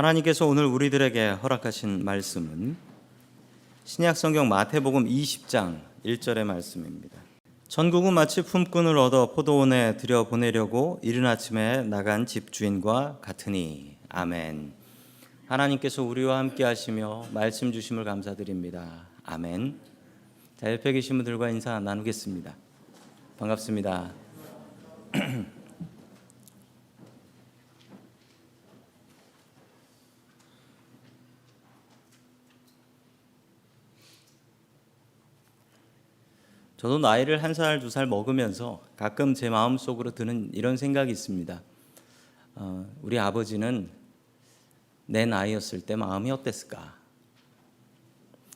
하나님께서 오늘 우리들에게 허락하신 말씀은 신약성경 마태복음 20장 1절의 말씀입니다. 천국은 마치 품꾼을 얻어 포도원에 들여보내려고 이른 아침에 나간 집주인과 같으니. 아멘. 하나님께서 우리와 함께 하시며 말씀 주심을 감사드립니다. 아멘. 자, 옆에 계신 분들과 인사 나누겠습니다. 반갑습니다. 저도 나이를 1살, 2살 먹으면서 가끔 제 마음속으로 드는 이런 생각이 있습니다. 우리 아버지는 내 나이였을 때 마음이 어땠을까?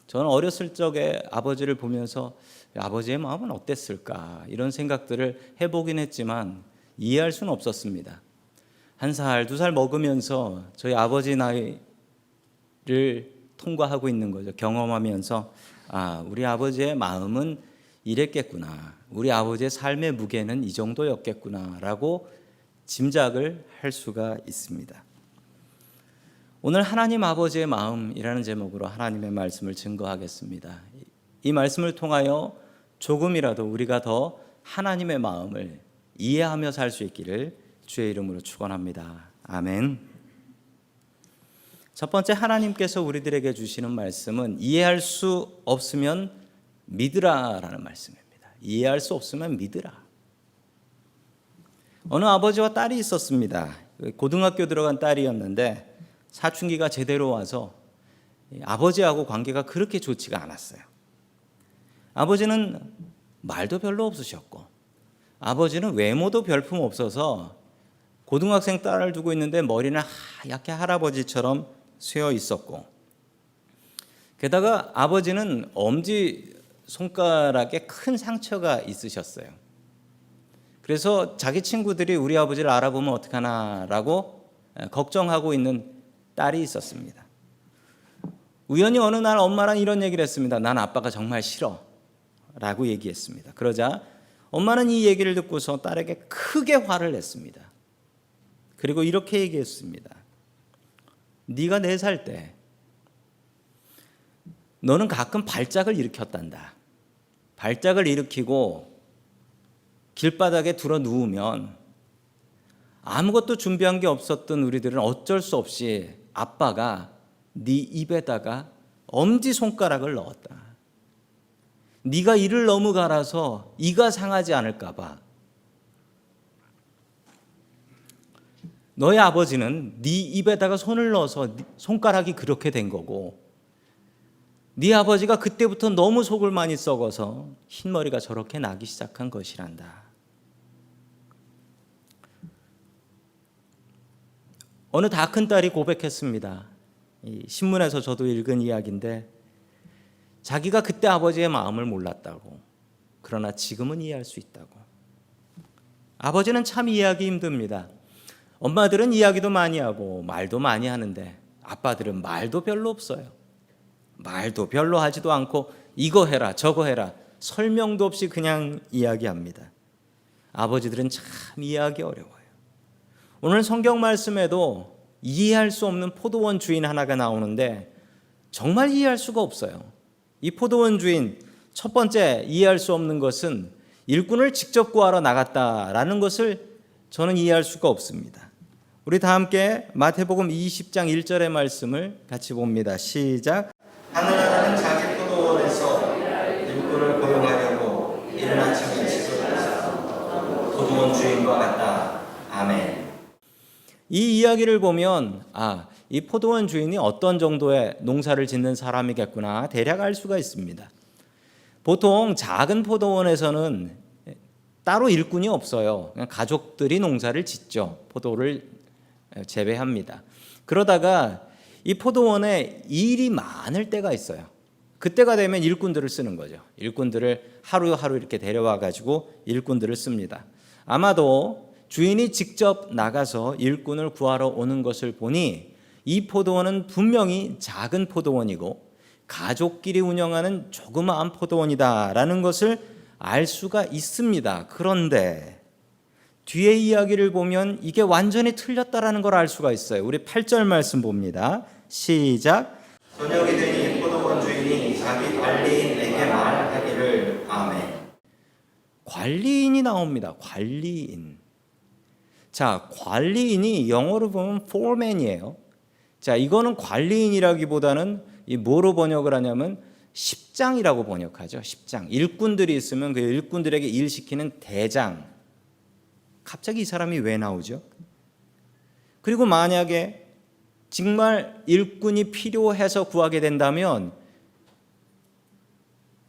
저는 어렸을 적에 아버지를 보면서 아버지의 마음은 어땠을까? 이런 생각들을 해보긴 했지만 이해할 수는 없었습니다. 1살, 2살 먹으면서 저희 아버지 나이를 통과하고 있는 거죠. 경험하면서 우리 아버지의 마음은 이랬겠구나. 우리 아버지의 삶의 무게는 이 정도였겠구나 라고 짐작을 할 수가 있습니다. 오늘 하나님 아버지의 마음이라는 제목으로 하나님의 말씀을 증거하겠습니다. 이 말씀을 통하여 조금이라도 우리가 더 하나님의 마음을 이해하며 살 수 있기를 주의 이름으로 축원합니다. 아멘. 첫 번째, 하나님께서 우리들에게 주시는 말씀은 이해할 수 없으면 믿으라라는 말씀입니다. 이해할 수 없으면 믿으라. 어느 아버지와 딸이 있었습니다. 고등학교 들어간 딸이었는데 사춘기가 제대로 와서 아버지하고 관계가 그렇게 좋지가 않았어요. 아버지는 말도 별로 없으셨고 아버지는 외모도 별품 없어서 고등학생 딸을 두고 있는데 머리는 하얗게 할아버지처럼 쇠어 있었고, 게다가 아버지는 엄지 손가락에 큰 상처가 있으셨어요. 그래서 자기 친구들이 우리 아버지를 알아보면 어떡하나라고 걱정하고 있는 딸이 있었습니다. 우연히 어느 날 엄마랑 이런 얘기를 했습니다. 난 아빠가 정말 싫어 라고 얘기했습니다. 그러자 엄마는 이 얘기를 듣고서 딸에게 크게 화를 냈습니다. 그리고 이렇게 얘기했습니다. 네가 4살 때 너는 가끔 발작을 일으켰단다. 발작을 일으키고 길바닥에 들어 누우면 아무것도 준비한 게 없었던 우리들은 어쩔 수 없이 아빠가 네 입에다가 엄지손가락을 넣었다. 네가 이를 너무 갈아서 이가 상하지 않을까 봐. 너의 아버지는 네 입에다가 손을 넣어서 손가락이 그렇게 된 거고, 네 아버지가 그때부터 너무 속을 많이 썩어서 흰머리가 저렇게 나기 시작한 것이란다. 어느 다 큰 딸이 고백했습니다. 신문에서 저도 읽은 이야기인데, 자기가 그때 아버지의 마음을 몰랐다고, 그러나 지금은 이해할 수 있다고. 아버지는 참 이해하기 힘듭니다. 엄마들은 이야기도 많이 하고 말도 많이 하는데 아빠들은 말도 별로 없어요. 말도 별로 하지도 않고 이거 해라 저거 해라 설명도 없이 그냥 이야기합니다. 아버지들은 참 이해하기 어려워요. 오늘 성경 말씀에도 이해할 수 없는 포도원 주인 하나가 나오는데 정말 이해할 수가 없어요. 이 포도원 주인, 첫 번째 이해할 수 없는 것은 일꾼을 직접 구하러 나갔다라는 것을 저는 이해할 수가 없습니다. 우리 다 함께 마태복음 20장 1절의 말씀을 같이 봅니다. 시작. 하늘나라는 자기 포도원에서 일꾼을 고용하려고 이른 아침에 지도해서 포도원 주인과 같다. 아멘. 이 이야기를 보면 이 포도원 주인이 어떤 정도의 농사를 짓는 사람이겠구나 대략 알 수가 있습니다. 보통 작은 포도원에서는 따로 일꾼이 없어요. 그냥 가족들이 농사를 짓죠. 포도를 재배합니다. 그러다가 이 포도원에 일이 많을 때가 있어요. 그때가 되면 일꾼들을 쓰는 거죠. 일꾼들을 하루하루 이렇게 데려와 가지고 일꾼들을 씁니다. 아마도 주인이 직접 나가서 일꾼을 구하러 오는 것을 보니 이 포도원은 분명히 작은 포도원이고 가족끼리 운영하는 조그마한 포도원이다라는 것을 알 수가 있습니다. 그런데 뒤에 이야기를 보면 이게 완전히 틀렸다라는 걸 알 수가 있어요. 우리 8절 말씀 봅니다. 시작. 저녁이 되니 포도원 주인이 자기 관리인에게 말하기를. 아멘. 관리인이 나옵니다. 관리인. 자, 관리인이 영어로 보면 foreman이에요. 자, 이거는 관리인이라기보다는 이 뭐로 번역을 하냐면 십장이라고 번역하죠. 십장. 일꾼들이 있으면 그 일꾼들에게 일시키는 대장. 갑자기 이 사람이 왜 나오죠? 그리고 만약에 정말 일꾼이 필요해서 구하게 된다면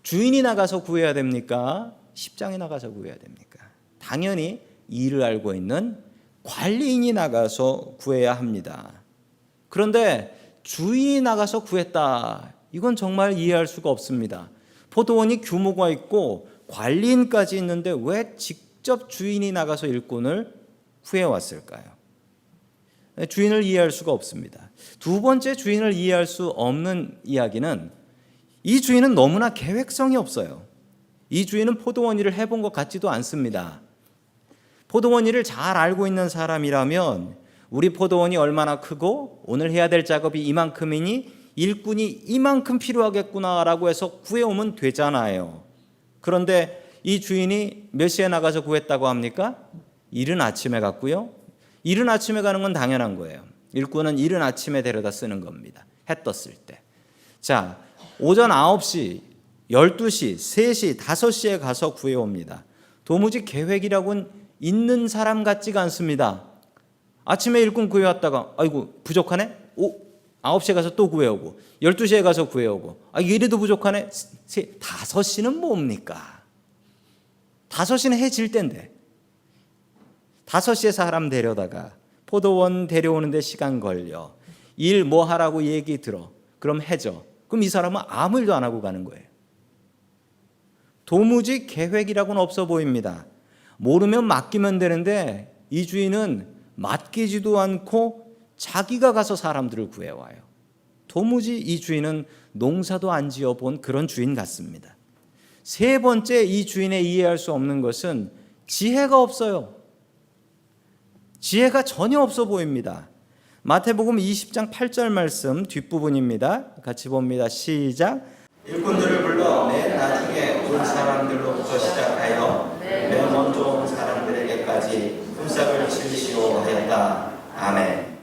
주인이 나가서 구해야 됩니까? 십장이 나가서 구해야 됩니까? 당연히 일을 알고 있는 관리인이 나가서 구해야 합니다. 그런데 주인이 나가서 구했다. 이건 정말 이해할 수가 없습니다. 포도원이 규모가 있고 관리인까지 있는데 왜 직접 주인이 나가서 일꾼을 구해왔을까요? 주인을 이해할 수가 없습니다. 두 번째 주인을 이해할 수 없는 이야기는 이 주인은 너무나 계획성이 없어요. 이 주인은 포도원 일을 해본 것 같지도 않습니다. 포도원 일을 잘 알고 있는 사람이라면 우리 포도원이 얼마나 크고 오늘 해야 될 작업이 이만큼이니 일꾼이 이만큼 필요하겠구나라고 해서 구해오면 되잖아요. 그런데 이 주인이 몇 시에 나가서 구했다고 합니까? 이른 아침에 갔고요. 이른 아침에 가는 건 당연한 거예요. 일꾼은 이른 아침에 데려다 쓰는 겁니다. 해 떴을 때. 자, 오전 9시, 12시, 3시, 5시에 가서 구해옵니다. 도무지 계획이라고는 있는 사람 같지가 않습니다. 아침에 일꾼 구해왔다가 아이고 부족하네? 9시에 가서 또 구해오고 12시에 가서 구해오고 이래도 부족하네? 5시는 뭡니까? 5시는 해 질 때인데 5시에 사람 데려다가 포도원 데려오는데 시간 걸려. 일 뭐 하라고 얘기 들어. 그럼 해줘. 그럼 이 사람은 아무 일도 안 하고 가는 거예요. 도무지 계획이라고는 없어 보입니다. 모르면 맡기면 되는데 이 주인은 맡기지도 않고 자기가 가서 사람들을 구해와요. 도무지 이 주인은 농사도 안 지어본 그런 주인 같습니다. 세 번째 이 주인의 이해할 수 없는 것은 지혜가 없어요. 지혜가 전혀 없어 보입니다. 마태복음 20장 8절 말씀 뒷부분입니다. 같이 봅니다. 시작. 일꾼들을 불러 맨 나중에 온 사람들로부터 시작하여 맨 먼저 온 사람들에게까지 품삯을 치르시오 하였다. 아멘.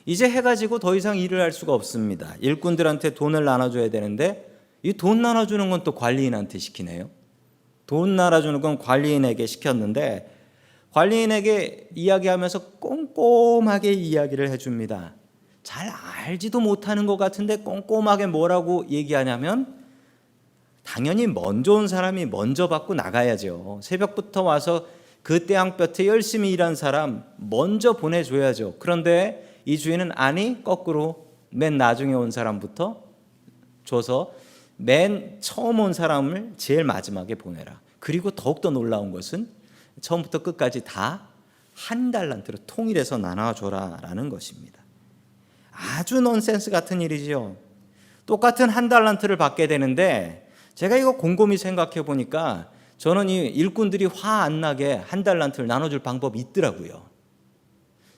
이제 해가 지고 더 이상 일을 할 수가 없습니다. 일꾼들한테 돈을 나눠줘야 되는데 이 돈 나눠주는 건 또 관리인한테 시키네요. 돈 나눠주는 건 관리인에게 시켰는데 관리인에게 이야기하면서 꼼꼼하게 이야기를 해줍니다. 잘 알지도 못하는 것 같은데 꼼꼼하게 뭐라고 얘기하냐면 당연히 먼저 온 사람이 먼저 받고 나가야죠. 새벽부터 와서 그 떼양볕에 열심히 일한 사람 먼저 보내줘야죠. 그런데 이 주인은 아니 거꾸로 맨 나중에 온 사람부터 줘서 맨 처음 온 사람을 제일 마지막에 보내라. 그리고 더욱더 놀라운 것은 처음부터 끝까지 다 한 달란트로 통일해서 나눠줘라라는 것입니다. 아주 넌센스 같은 일이죠. 똑같은 한 달란트를 받게 되는데 제가 이거 곰곰이 생각해 보니까 저는 이 일꾼들이 화 안 나게 한 달란트를 나눠줄 방법이 있더라고요.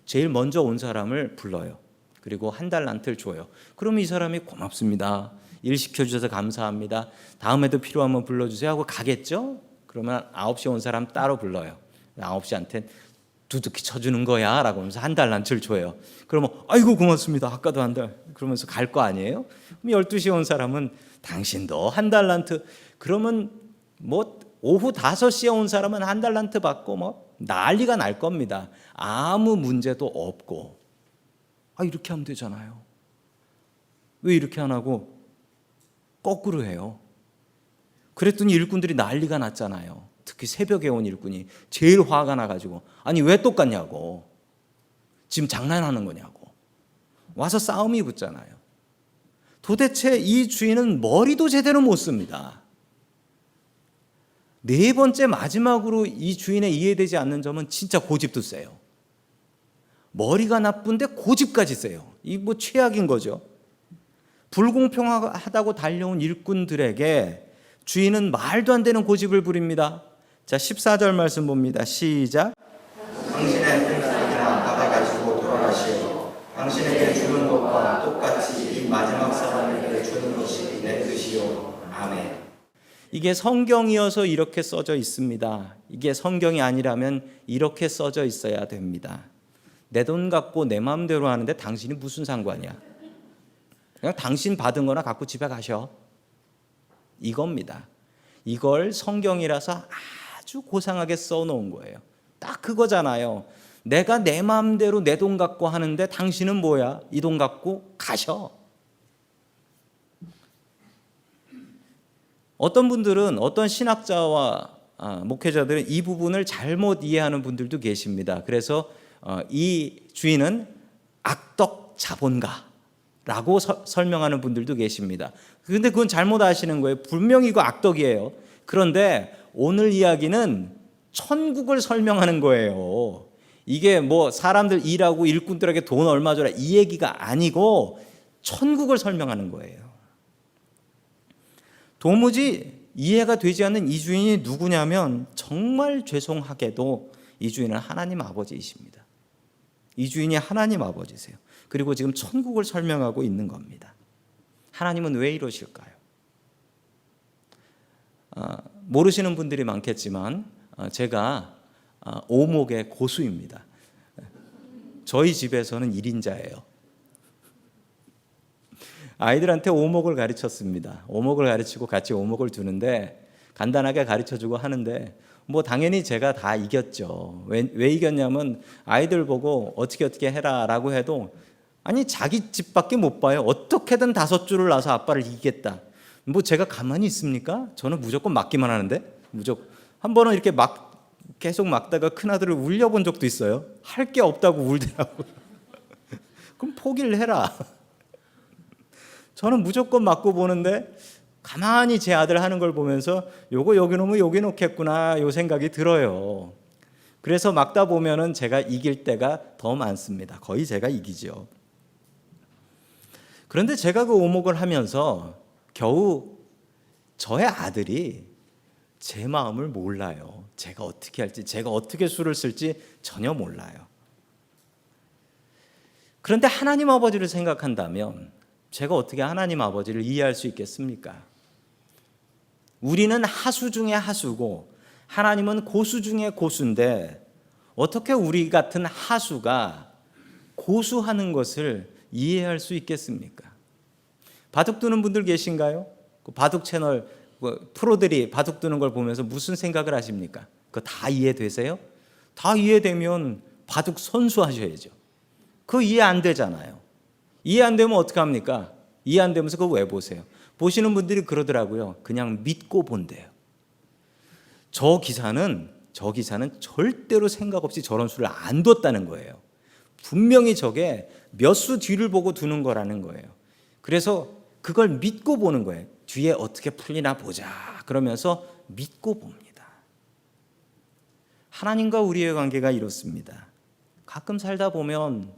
제일 먼저 온 사람을 불러요. 그리고 한 달란트를 줘요. 그러면 이 사람이 고맙습니다. 일 시켜주셔서 감사합니다. 다음에도 필요하면 불러주세요 하고 가겠죠? 그러면 9시에 온 사람 따로 불러요. 9시한테 두둑히 쳐주는 거야 라고 하면서 한 달란트를 줘요. 그러면 아이고 고맙습니다. 아까도 한 달. 그러면서 갈 거 아니에요? 그럼 12시에 온 사람은 당신도 한 달란트. 그러면 뭐 오후 5시에 온 사람은 한 달란트 받고 뭐 난리가 날 겁니다. 아무 문제도 없고. 이렇게 하면 되잖아요. 왜 이렇게 안 하고 거꾸로 해요? 그랬더니 일꾼들이 난리가 났잖아요. 특히 새벽에 온 일꾼이 제일 화가 나가지고 아니 왜 똑같냐고, 지금 장난하는 거냐고 와서 싸움이 붙잖아요. 도대체 이 주인은 머리도 제대로 못 씁니다. 네 번째 마지막으로 이 주인의 이해되지 않는 점은 진짜 고집도 세요. 머리가 나쁜데 고집까지 세요. 이 뭐 최악인 거죠. 불공평하다고 달려온 일꾼들에게 주인은 말도 안 되는 고집을 부립니다. 자, 14절 말씀 봅니다. 시작. 당신의 끝날이나 받아가지고 돌아가시오. 당신에게 주는 것과 똑같이 이 마지막 사람에게 주는 것이 내 뜻이요. 아멘. 이게 성경이어서 이렇게 써져 있습니다. 이게 성경이 아니라면 이렇게 써져 있어야 됩니다. 내 돈 갖고 내 마음대로 하는데 당신이 무슨 상관이야? 그냥 당신 받은 거나 갖고 집에 가셔. 이겁니다. 이걸 성경이라서 아주 고상하게 써놓은 거예요. 딱 그거잖아요. 내가 내 마음대로 내 돈 갖고 하는데 당신은 뭐야? 이 돈 갖고 가셔. 어떤 분들은, 어떤 신학자와 목회자들은 이 부분을 잘못 이해하는 분들도 계십니다. 그래서 이 주인은 악덕 자본가라고 설명하는 분들도 계십니다. 그런데 그건 잘못 아시는 거예요. 분명히 이거 악덕이에요. 그런데 오늘 이야기는 천국을 설명하는 거예요. 이게 뭐 사람들 일하고 일꾼들에게 돈 얼마 줘라 이 얘기가 아니고 천국을 설명하는 거예요. 도무지 이해가 되지 않는 이 주인이 누구냐면 정말 죄송하게도 이 주인은 하나님 아버지이십니다. 이 주인이 하나님 아버지세요. 그리고 지금 천국을 설명하고 있는 겁니다. 하나님은 왜 이러실까요? 모르시는 분들이 많겠지만 제가 오목의 고수입니다. 저희 집에서는 1인자예요. 아이들한테 오목을 가르쳤습니다. 오목을 가르치고 같이 오목을 두는데 간단하게 가르쳐주고 하는데 뭐 당연히 제가 다 이겼죠. 왜 이겼냐면 아이들 보고 어떻게 해라 라고 해도 아니 자기 집밖에 못 봐요. 어떻게든 5줄을 놔서 아빠를 이기겠다. 뭐 제가 가만히 있습니까? 저는 무조건 막기만 하는데 무조건. 한 번은 이렇게 계속 막다가 큰아들을 울려본 적도 있어요. 할 게 없다고 울더라고요. 그럼 포기를 해라. 저는 무조건 맞고 보는데 가만히 제 아들 하는 걸 보면서 요거 여기 놓으면 여기 놓겠구나 요 생각이 들어요. 그래서 막다 보면은 제가 이길 때가 더 많습니다. 거의 제가 이기죠. 그런데 제가 그 오목을 하면서 겨우 저의 아들이 제 마음을 몰라요. 제가 어떻게 할지, 제가 어떻게 수를 쓸지 전혀 몰라요. 그런데 하나님 아버지를 생각한다면 제가 어떻게 하나님 아버지를 이해할 수 있겠습니까? 우리는 하수 중에 하수고 하나님은 고수 중에 고수인데 어떻게 우리 같은 하수가 고수하는 것을 이해할 수 있겠습니까? 바둑 두는 분들 계신가요? 그 바둑 채널 프로들이 바둑 두는 걸 보면서 무슨 생각을 하십니까? 그거 다 이해되세요? 다 이해되면 바둑 선수 하셔야죠. 그거 이해 안 되잖아요. 이해 안 되면 어떻게 합니까? 이해 안 되면서 그거 왜 보세요? 보시는 분들이 그러더라고요. 그냥 믿고 본대요. 저 기사는 절대로 생각 없이 저런 수를 안 뒀다는 거예요. 분명히 저게 몇 수 뒤를 보고 두는 거라는 거예요. 그래서 그걸 믿고 보는 거예요. 뒤에 어떻게 풀리나 보자. 그러면서 믿고 봅니다. 하나님과 우리의 관계가 이렇습니다. 가끔 살다 보면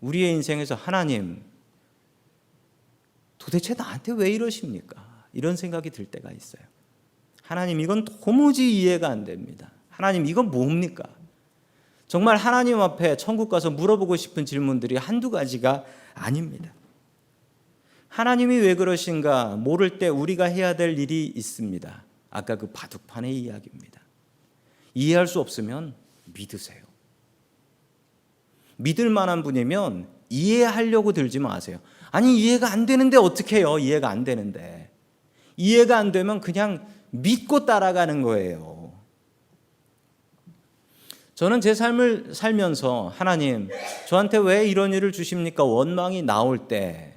우리의 인생에서 하나님 도대체 나한테 왜 이러십니까? 이런 생각이 들 때가 있어요. 하나님 이건 도무지 이해가 안 됩니다. 하나님 이건 뭡니까? 정말 하나님 앞에 천국 가서 물어보고 싶은 질문들이 한두 가지가 아닙니다. 하나님이 왜 그러신가 모를 때 우리가 해야 될 일이 있습니다. 아까 그 바둑판의 이야기입니다. 이해할 수 없으면 믿으세요. 믿을 만한 분이면 이해하려고 들지 마세요. 아니 이해가 안 되는데 어떻게 해요? 이해가 안 되는데. 이해가 안 되면 그냥 믿고 따라가는 거예요. 저는 제 삶을 살면서 하나님 저한테 왜 이런 일을 주십니까? 원망이 나올 때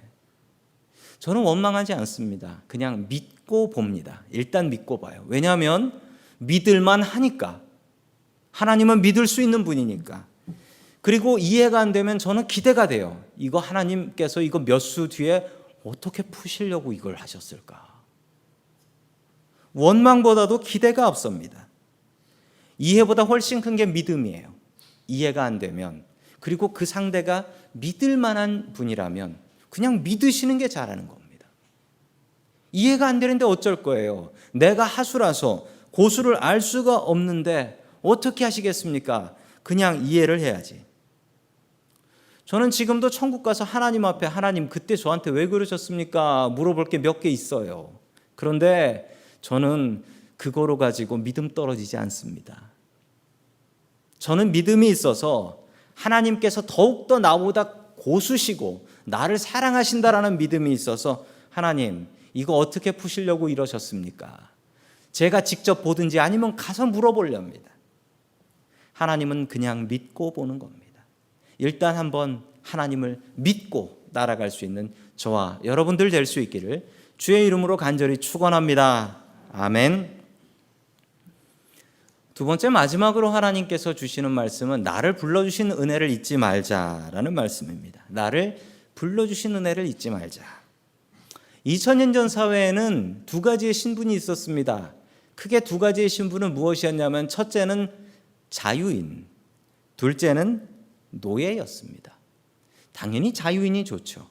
저는 원망하지 않습니다. 그냥 믿고 봅니다. 일단 믿고 봐요. 왜냐하면 믿을만 하니까. 하나님은 믿을 수 있는 분이니까. 그리고 이해가 안 되면 저는 기대가 돼요. 이거 하나님께서 이거 몇 수 뒤에 어떻게 푸시려고 이걸 하셨을까? 원망보다도 기대가 앞섭니다. 이해보다 훨씬 큰 게 믿음이에요. 이해가 안 되면, 그리고 그 상대가 믿을 만한 분이라면 그냥 믿으시는 게 잘하는 겁니다. 이해가 안 되는데 어쩔 거예요. 내가 하수라서 고수를 알 수가 없는데 어떻게 하시겠습니까? 그냥 이해를 해야지. 저는 지금도 천국 가서 하나님 앞에 하나님 그때 저한테 왜 그러셨습니까? 물어볼 게 몇 개 있어요. 그런데 저는 그거로 가지고 믿음 떨어지지 않습니다. 저는 믿음이 있어서 하나님께서 더욱더 나보다 고수시고 나를 사랑하신다라는 믿음이 있어서 하나님 이거 어떻게 푸시려고 이러셨습니까? 제가 직접 보든지 아니면 가서 물어보렵니다. 하나님은 그냥 믿고 보는 겁니다. 일단 한번 하나님을 믿고 날아갈 수 있는 저와 여러분들 될 수 있기를 주의 이름으로 간절히 축원합니다. 아멘. 두 번째 마지막으로 하나님께서 주시는 말씀은 나를 불러주신 은혜를 잊지 말자라는 말씀입니다. 나를 불러주신 은혜를 잊지 말자. 2000년 전 사회에는 두 가지의 신분이 있었습니다. 크게 두 가지의 신분은 무엇이었냐면 첫째는 자유인, 둘째는 노예였습니다. 당연히 자유인이 좋죠.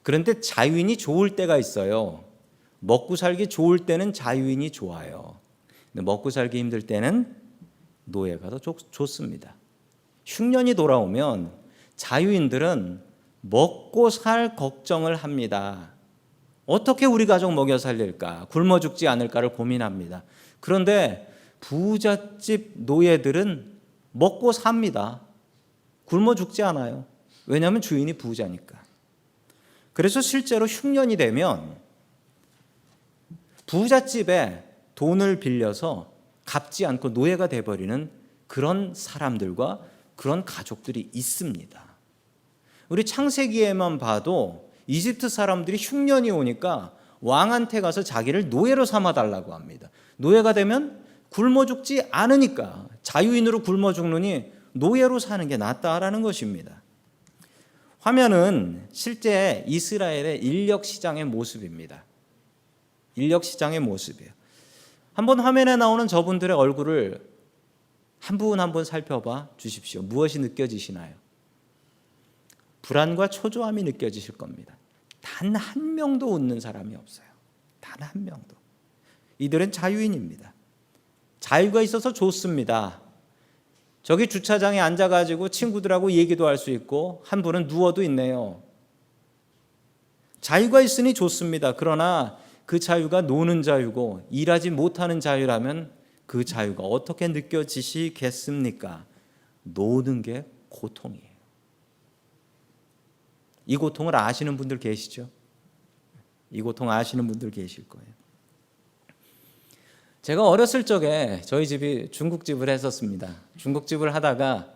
그런데 자유인이 좋을 때가 있어요. 먹고 살기 좋을 때는 자유인이 좋아요. 근데 먹고 살기 힘들 때는 노예가 더 좋습니다. 흉년이 돌아오면 자유인들은 먹고 살 걱정을 합니다. 어떻게 우리 가족 먹여 살릴까? 굶어 죽지 않을까를 고민합니다. 그런데 부잣집 노예들은 먹고 삽니다. 굶어 죽지 않아요. 왜냐하면 주인이 부자니까. 그래서 실제로 흉년이 되면 부잣집에 돈을 빌려서 갚지 않고 노예가 돼버리는 그런 사람들과 그런 가족들이 있습니다. 우리 창세기에만 봐도 이집트 사람들이 흉년이 오니까 왕한테 가서 자기를 노예로 삼아달라고 합니다. 노예가 되면 굶어 죽지 않으니까 자유인으로 굶어 죽느니 노예로 사는 게 낫다라는 것입니다. 화면은 실제 이스라엘의 인력시장의 모습입니다. 인력시장의 모습이에요. 한번 화면에 나오는 저분들의 얼굴을 한 분 한 분 살펴봐 주십시오. 무엇이 느껴지시나요? 불안과 초조함이 느껴지실 겁니다. 단 한 명도 웃는 사람이 없어요. 단 한 명도. 이들은 자유인입니다. 자유가 있어서 좋습니다. 저기 주차장에 앉아가지고 친구들하고 얘기도 할 수 있고 한 분은 누워도 있네요. 자유가 있으니 좋습니다. 그러나 그 자유가 노는 자유고 일하지 못하는 자유라면 그 자유가 어떻게 느껴지시겠습니까? 노는 게 고통이에요. 이 고통을 아시는 분들 계시죠? 이 고통 아시는 분들 계실 거예요. 제가 어렸을 적에 저희 집이 중국집을 했었습니다. 중국집을 하다가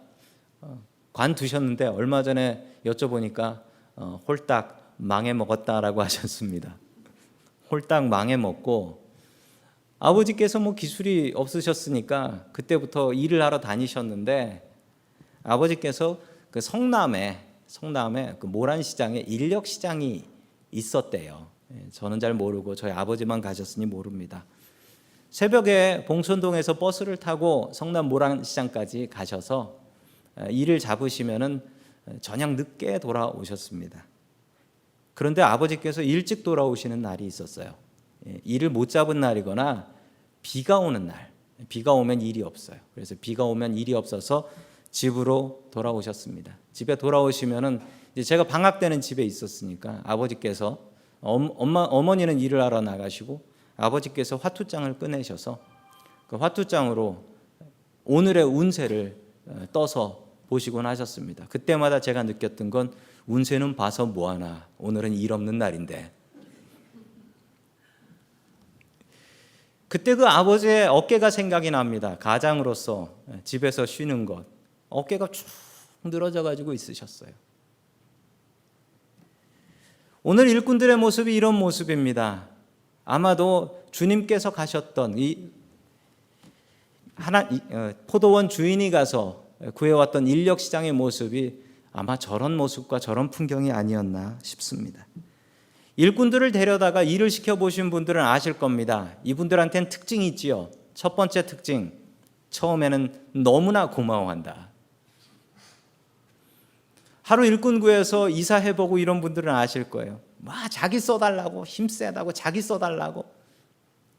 관두셨는데 얼마 전에 여쭤보니까 홀딱 망해 먹었다라고 하셨습니다. 홀딱 망해 먹고 아버지께서 뭐 기술이 없으셨으니까 그때부터 일을 하러 다니셨는데 아버지께서 그 성남에 그 모란시장에 인력시장이 있었대요. 저는 잘 모르고 저희 아버지만 가셨으니 모릅니다. 새벽에 봉천동에서 버스를 타고 성남 모란시장까지 가셔서 일을 잡으시면은 저녁 늦게 돌아오셨습니다. 그런데 아버지께서 일찍 돌아오시는 날이 있었어요. 일을 못 잡은 날이거나 비가 오는 날, 비가 오면 일이 없어요. 그래서 비가 오면 일이 없어서 집으로 돌아오셨습니다. 집에 돌아오시면은 이제 제가 방학 때는 집에 있었으니까 아버지께서 어머니는 일을 하러 나가시고 아버지께서 화투장을 꺼내셔서 그 화투장으로 오늘의 운세를 떠서 보시곤 하셨습니다. 그때마다 제가 느꼈던 건 운세는 봐서 뭐하나, 오늘은 일 없는 날인데. 그때 그 아버지의 어깨가 생각이 납니다. 가장으로서 집에서 쉬는 것, 어깨가 쭉 늘어져 가지고 있으셨어요. 오늘 일꾼들의 모습이 이런 모습입니다. 아마도 주님께서 가셨던 포도원 주인이 가서 구해왔던 인력시장의 모습이 아마 저런 모습과 저런 풍경이 아니었나 싶습니다. 일꾼들을 데려다가 일을 시켜보신 분들은 아실 겁니다. 이분들한테는 특징이 있지요. 첫 번째 특징, 처음에는 너무나 고마워한다. 하루 일꾼 구해서 이사해보고 이런 분들은 아실 거예요. 막 자기 써달라고, 힘세다고 자기 써달라고.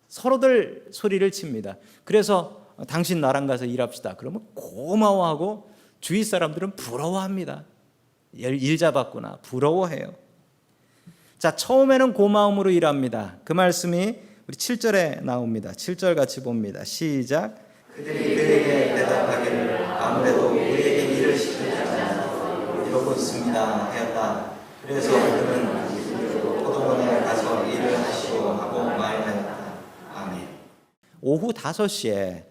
서로들 소리를 칩니다. 그래서 당신 나랑 가서 일합시다. 그러면 고마워하고 주위 사람들은 부러워합니다. 일 잡았구나. 부러워해요. 자, 처음에는 고마움으로 일합니다. 그 말씀이 우리 7절에 나옵니다. 7절 같이 봅니다. 시작. 그들이 그에게 대답하기를 아무래도 우리에게 일을 시키지 않아서 이러고 있습니다 하였다. 그래서 그는 포도원에 가서 일을 하시고 하고 말하였다. 아멘. 오후 5시에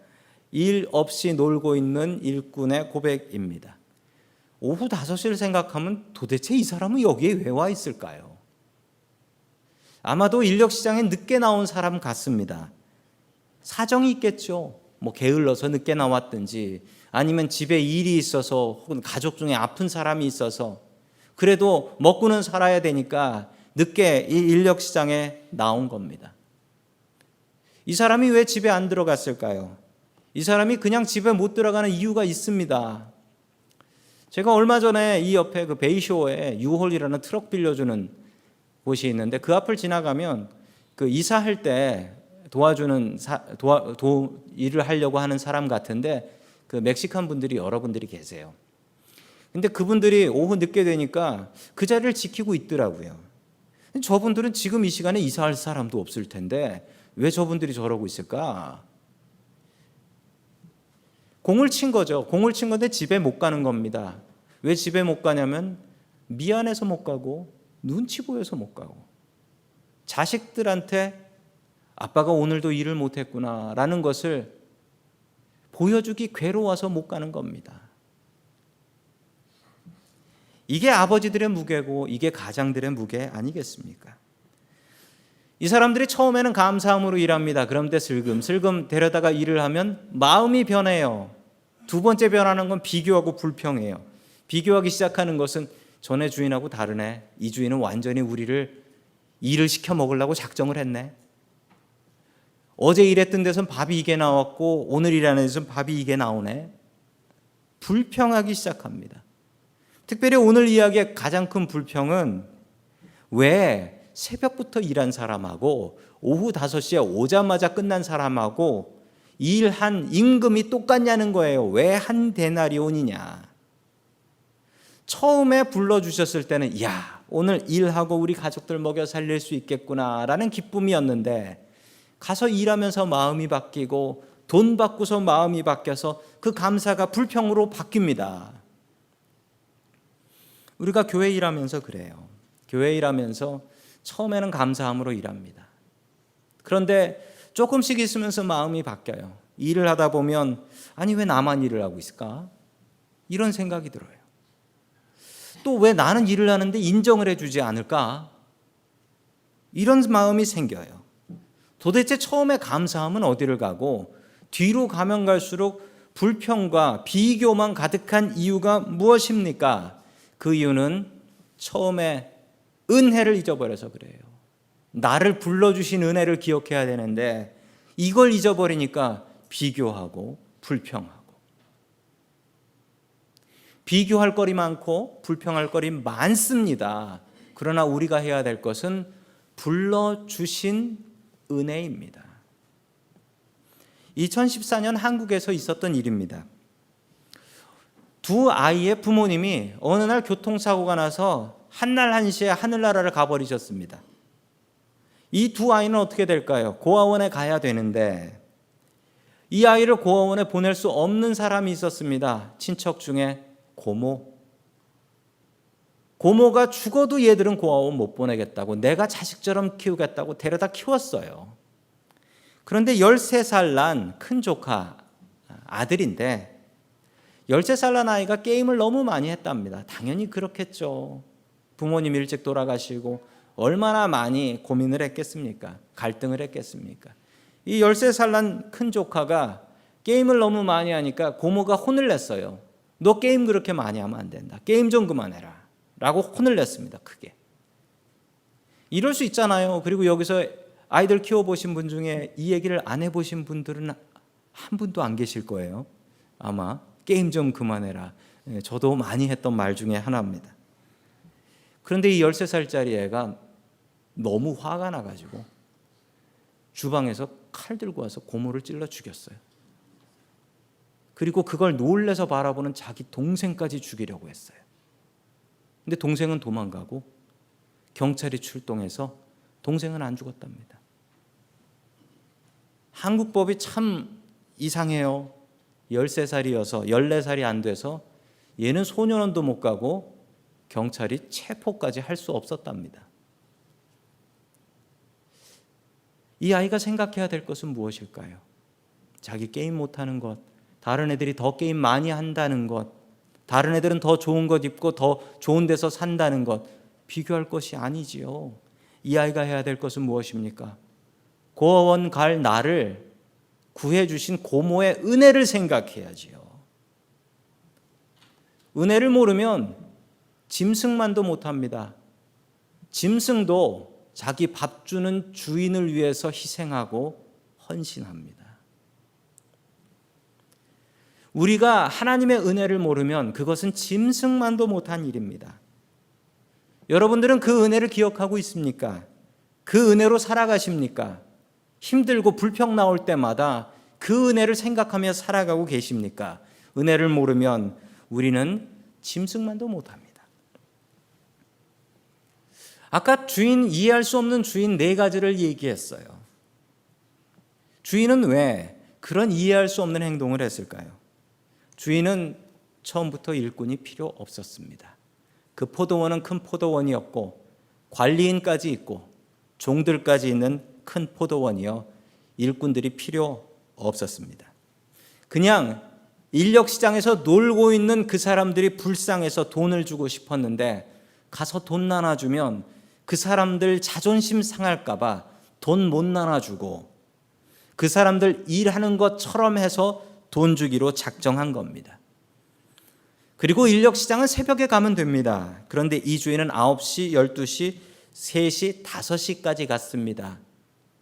일 없이 놀고 있는 일꾼의 고백입니다. 오후 5시를 생각하면 도대체 이 사람은 여기에 왜 와 있을까요? 아마도 인력시장에 늦게 나온 사람 같습니다. 사정이 있겠죠. 뭐 게을러서 늦게 나왔든지 아니면 집에 일이 있어서 혹은 가족 중에 아픈 사람이 있어서 그래도 먹고는 살아야 되니까 늦게 이 인력시장에 나온 겁니다. 이 사람이 왜 집에 안 들어갔을까요? 이 사람이 그냥 집에 못 들어가는 이유가 있습니다. 제가 얼마 전에 이 옆에 그 베이쇼에 유홀이라는 트럭 빌려주는 곳이 있는데 그 앞을 지나가면 그 이사할 때 도와주는 일을 하려고 하는 사람 같은데 그 멕시칸 분들이 여러분들이 계세요. 근데 그분들이 오후 늦게 되니까 그 자리를 지키고 있더라고요. 저분들은 지금 이 시간에 이사할 사람도 없을 텐데 왜 저분들이 저러고 있을까? 공을 친 거죠. 공을 친 건데 집에 못 가는 겁니다. 왜 집에 못 가냐면 미안해서 못 가고 눈치 보여서 못 가고 자식들한테 아빠가 오늘도 일을 못했구나 라는 것을 보여주기 괴로워서 못 가는 겁니다. 이게 아버지들의 무게고 이게 가장들의 무게 아니겠습니까? 이 사람들이 처음에는 감사함으로 일합니다. 그런데 슬금슬금 데려다가 일을 하면 마음이 변해요. 두 번째 변하는 건 비교하고 불평해요. 비교하기 시작하는 것은 전에 주인하고 다르네. 이 주인은 완전히 우리를 일을 시켜 먹으려고 작정을 했네. 어제 일했던 데선 밥이 이게 나왔고 오늘 일하는 데선 밥이 이게 나오네. 불평하기 시작합니다. 특별히 오늘 이야기의 가장 큰 불평은 왜 새벽부터 일한 사람하고 오후 5시에 오자마자 끝난 사람하고 일한 임금이 똑같냐는 거예요. 왜 한 데나리온이냐. 처음에 불러주셨을 때는 야, 오늘 일하고 우리 가족들 먹여 살릴 수 있겠구나라는 기쁨이었는데 가서 일하면서 마음이 바뀌고 돈 받고서 마음이 바뀌어서 그 감사가 불평으로 바뀝니다. 우리가 교회 일하면서 그래요. 교회 일하면서 처음에는 감사함으로 일합니다. 그런데 조금씩 있으면서 마음이 바뀌어요. 일을 하다 보면 아니 왜 나만 일을 하고 있을까? 이런 생각이 들어요. 또 왜 나는 일을 하는데 인정을 해주지 않을까? 이런 마음이 생겨요. 도대체 처음에 감사함은 어디를 가고 뒤로 가면 갈수록 불평과 비교만 가득한 이유가 무엇입니까? 그 이유는 처음에 은혜를 잊어버려서 그래요. 나를 불러주신 은혜를 기억해야 되는데 이걸 잊어버리니까 비교하고 불평하고. 비교할 거리 많고 불평할 거리 많습니다. 그러나 우리가 해야 될 것은 불러주신 은혜입니다. 2014년 한국에서 있었던 일입니다. 두 아이의 부모님이 어느 날 교통사고가 나서 한날 한시에 하늘나라를 가버리셨습니다. 이 두 아이는 어떻게 될까요? 고아원에 가야 되는데 이 아이를 고아원에 보낼 수 없는 사람이 있었습니다. 친척 중에 고모가 죽어도 얘들은 고아원 못 보내겠다고 내가 자식처럼 키우겠다고 데려다 키웠어요. 그런데 13살 난 큰 조카 아들인데 13살 난 아이가 게임을 너무 많이 했답니다. 당연히 그렇겠죠. 부모님 일찍 돌아가시고 얼마나 많이 고민을 했겠습니까? 갈등을 했겠습니까? 이 13살 난 큰 조카가 게임을 너무 많이 하니까 고모가 혼을 냈어요. 너 게임 그렇게 많이 하면 안 된다. 게임 좀 그만해라. 라고 혼을 냈습니다. 크게. 이럴 수 있잖아요. 그리고 여기서 아이들 키워보신 분 중에 이 얘기를 안 해보신 분들은 한 분도 안 계실 거예요. 아마 게임 좀 그만해라. 저도 많이 했던 말 중에 하나입니다. 그런데 이 13살짜리 애가 너무 화가 나가지고 주방에서 칼 들고 와서 고모를 찔러 죽였어요. 그리고 그걸 놀래서 바라보는 자기 동생까지 죽이려고 했어요. 근데 동생은 도망가고 경찰이 출동해서 동생은 안 죽었답니다. 한국 법이 참 이상해요. 13살이어서 14살이 안 돼서 얘는 소년원도 못 가고 경찰이 체포까지 할 수 없었답니다. 이 아이가 생각해야 될 것은 무엇일까요? 자기 게임 못하는 것, 다른 애들이 더 게임 많이 한다는 것, 다른 애들은 더 좋은 것 입고 더 좋은 데서 산다는 것, 비교할 것이 아니지요. 이 아이가 해야 될 것은 무엇입니까? 고아원 갈 나를 구해주신 고모의 은혜를 생각해야지요. 은혜를 모르면 짐승만도 못합니다. 짐승도 자기 밥 주는 주인을 위해서 희생하고 헌신합니다. 우리가 하나님의 은혜를 모르면 그것은 짐승만도 못한 일입니다. 여러분들은 그 은혜를 기억하고 있습니까? 그 은혜로 살아가십니까? 힘들고 불평 나올 때마다 그 은혜를 생각하며 살아가고 계십니까? 은혜를 모르면 우리는 짐승만도 못합니다. 아까 주인, 이해할 수 없는 주인 4가지를 얘기했어요. 주인은 왜 그런 이해할 수 없는 행동을 했을까요? 주인은 처음부터 일꾼이 필요 없었습니다. 그 포도원은 큰 포도원이었고 관리인까지 있고 종들까지 있는 큰 포도원이요, 일꾼들이 필요 없었습니다. 그냥 인력시장에서 놀고 있는 그 사람들이 불쌍해서 돈을 주고 싶었는데 가서 돈 나눠주면 그 사람들 자존심 상할까 봐 돈 못 나눠주고 그 사람들 일하는 것처럼 해서 돈 주기로 작정한 겁니다. 그리고 인력시장은 새벽에 가면 됩니다. 그런데 이 주인은 9시, 12시, 3시, 5시까지 갔습니다.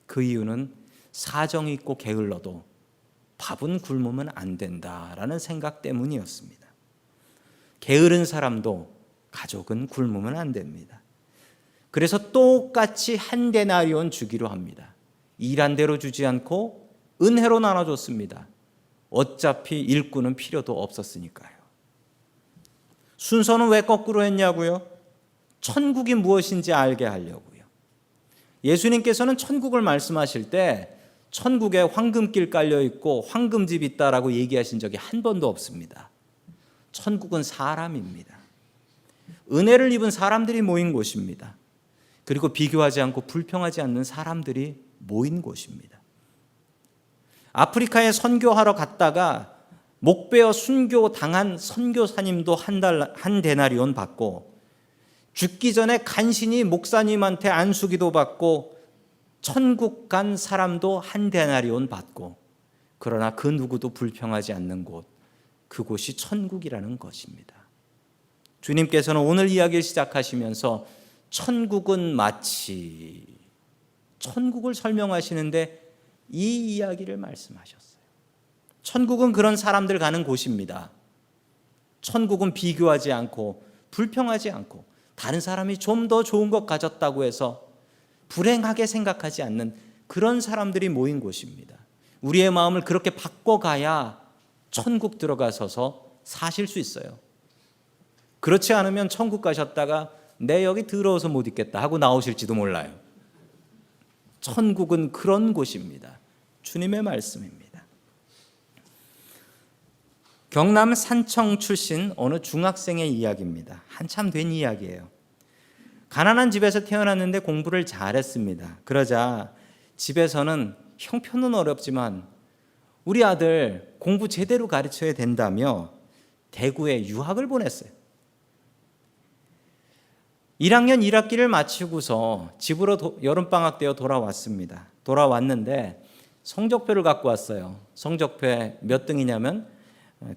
그 이유는 사정이 있고 게을러도 밥은 굶으면 안 된다라는 생각 때문이었습니다. 게으른 사람도 가족은 굶으면 안 됩니다. 그래서 똑같이 한 데나리온 주기로 합니다. 일한 대로 주지 않고 은혜로 나눠줬습니다. 어차피 일꾼은 필요도 없었으니까요. 순서는 왜 거꾸로 했냐고요? 천국이 무엇인지 알게 하려고요. 예수님께서는 천국을 말씀하실 때 천국에 황금길 깔려 있고 황금집 있다라고 얘기하신 적이 한 번도 없습니다. 천국은 사람입니다. 은혜를 입은 사람들이 모인 곳입니다. 그리고 비교하지 않고 불평하지 않는 사람들이 모인 곳입니다. 아프리카에 선교하러 갔다가 목베어 순교 당한 선교사님도 한 데나리온 받고, 죽기 전에 간신히 목사님한테 안수기도 받고, 천국 간 사람도 한 데나리온 받고, 그러나 그 누구도 불평하지 않는 곳, 그곳이 천국이라는 것입니다. 주님께서는 오늘 이야기를 시작하시면서 천국은 마치, 천국을 설명하시는데 이 이야기를 말씀하셨어요. 천국은 그런 사람들 가는 곳입니다. 천국은 비교하지 않고 불평하지 않고 다른 사람이 좀 더 좋은 것 가졌다고 해서 불행하게 생각하지 않는 그런 사람들이 모인 곳입니다. 우리의 마음을 그렇게 바꿔가야 천국 들어가서서 사실 수 있어요. 그렇지 않으면 천국 가셨다가 내 여기 더러워서 못 있겠다 하고 나오실지도 몰라요. 천국은 그런 곳입니다. 주님의 말씀입니다. 경남 산청 출신 어느 중학생의 이야기입니다. 한참 된 이야기예요. 가난한 집에서 태어났는데 공부를 잘했습니다. 그러자 집에서는 형편은 어렵지만 우리 아들 공부 제대로 가르쳐야 된다며 대구에 유학을 보냈어요. 1학년 1학기를 마치고서 집으로 여름방학 때어 돌아왔습니다. 돌아왔는데 성적표를 갖고 왔어요. 성적표에 몇 등이냐면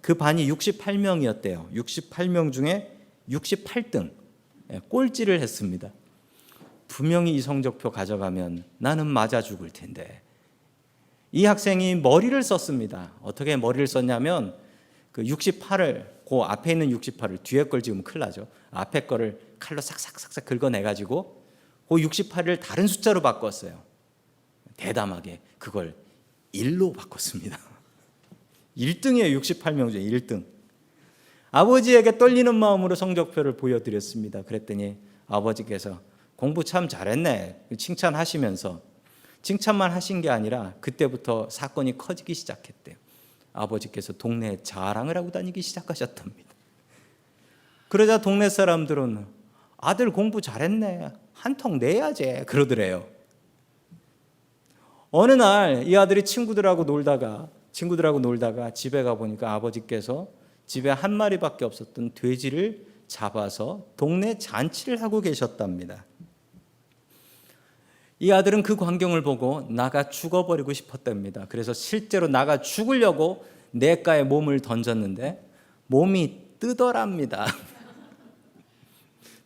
그 반이 68명이었대요. 68명 중에 68등, 꼴찌를 했습니다. 분명히 이 성적표 가져가면 나는 맞아 죽을 텐데, 이 학생이 머리를 썼습니다. 어떻게 머리를 썼냐면 그 68을, 그 앞에 있는 68을, 뒤에 걸 지금 큰일 나죠. 앞에 거를 칼로 싹싹싹싹 긁어내가지고 그 68을 다른 숫자로 바꿨어요. 대담하게 그걸 1로 바꿨습니다. 1등이에요. 68명 중에 1등. 아버지에게 떨리는 마음으로 성적표를 보여드렸습니다. 그랬더니 아버지께서 공부 참 잘했네 칭찬하시면서, 칭찬만 하신 게 아니라 그때부터 사건이 커지기 시작했대요. 아버지께서 동네에 자랑을 하고 다니기 시작하셨답니다. 그러자 동네 사람들은 아들 공부 잘했네, 한턱 내야지 그러더래요. 어느 날 이 아들이 친구들하고 놀다가 집에 가보니까 아버지께서 집에 한 마리밖에 없었던 돼지를 잡아서 동네 잔치를 하고 계셨답니다. 이 아들은 그 광경을 보고 나가 죽어버리고 싶었답니다. 그래서 실제로 나가 죽으려고 냇가에 몸을 던졌는데 몸이 뜨더랍니다.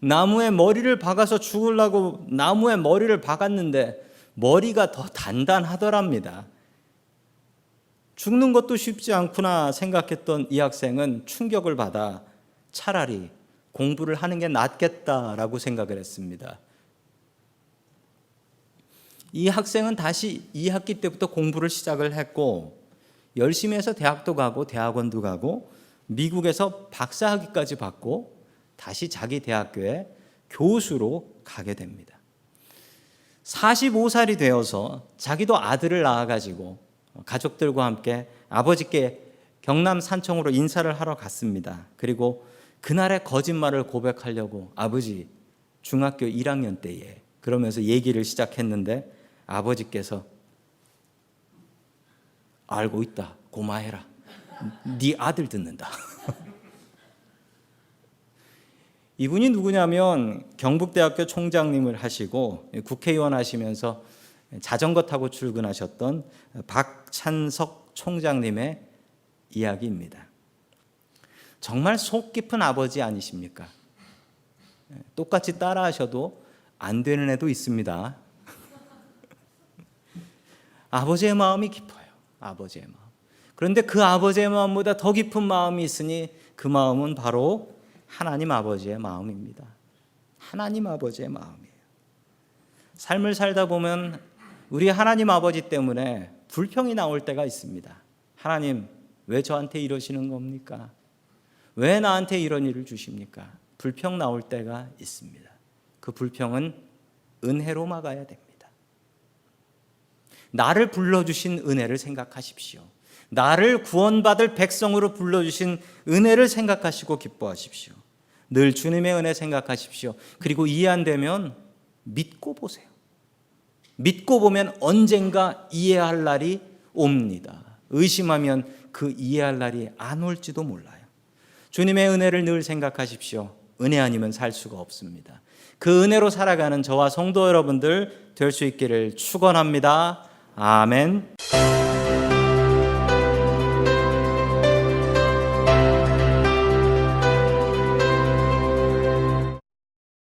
나무에 머리를 박아서 죽으려고 나무에 머리를 박았는데 머리가 더 단단하더랍니다. 죽는 것도 쉽지 않구나 생각했던 이 학생은 충격을 받아 차라리 공부를 하는 게 낫겠다라고 생각을 했습니다. 이 학생은 다시 2학기 때부터 공부를 시작을 했고 열심히 해서 대학도 가고 대학원도 가고 미국에서 박사학위까지 받고 다시 자기 대학교에 교수로 가게 됩니다. 45살이 되어서 자기도 아들을 낳아가지고 가족들과 함께 아버지께 경남 산청으로 인사를 하러 갔습니다. 그리고 그날의 거짓말을 고백하려고 아버지 중학교 1학년 때에 그러면서 얘기를 시작했는데 아버지께서 알고 있다 고마해라, 네 아들 듣는다. 이분이 누구냐면 경북대학교 총장님을 하시고 국회의원 하시면서 자전거 타고 출근하셨던 박찬석 총장님의 이야기입니다. 정말 속 깊은 아버지 아니십니까? 똑같이 따라하셔도 안 되는 애도 있습니다. 아버지의 마음이 깊어요. 아버지의 마음. 그런데 그 아버지의 마음보다 더 깊은 마음이 있으니 그 마음은 바로 하나님 아버지의 마음입니다. 하나님 아버지의 마음이에요. 삶을 살다 보면 우리 하나님 아버지 때문에 불평이 나올 때가 있습니다. 하나님, 왜 저한테 이러시는 겁니까? 왜 나한테 이런 일을 주십니까? 불평 나올 때가 있습니다. 그 불평은 은혜로 막아야 됩니다. 나를 불러주신 은혜를 생각하십시오. 나를 구원받을 백성으로 불러주신 은혜를 생각하시고 기뻐하십시오. 늘 주님의 은혜 생각하십시오. 그리고 이해 안 되면 믿고 보세요. 믿고 보면 언젠가 이해할 날이 옵니다. 의심하면 그 이해할 날이 안 올지도 몰라요. 주님의 은혜를 늘 생각하십시오. 은혜 아니면 살 수가 없습니다. 그 은혜로 살아가는 저와 성도 여러분들 될 수 있기를 축원합니다. 아멘.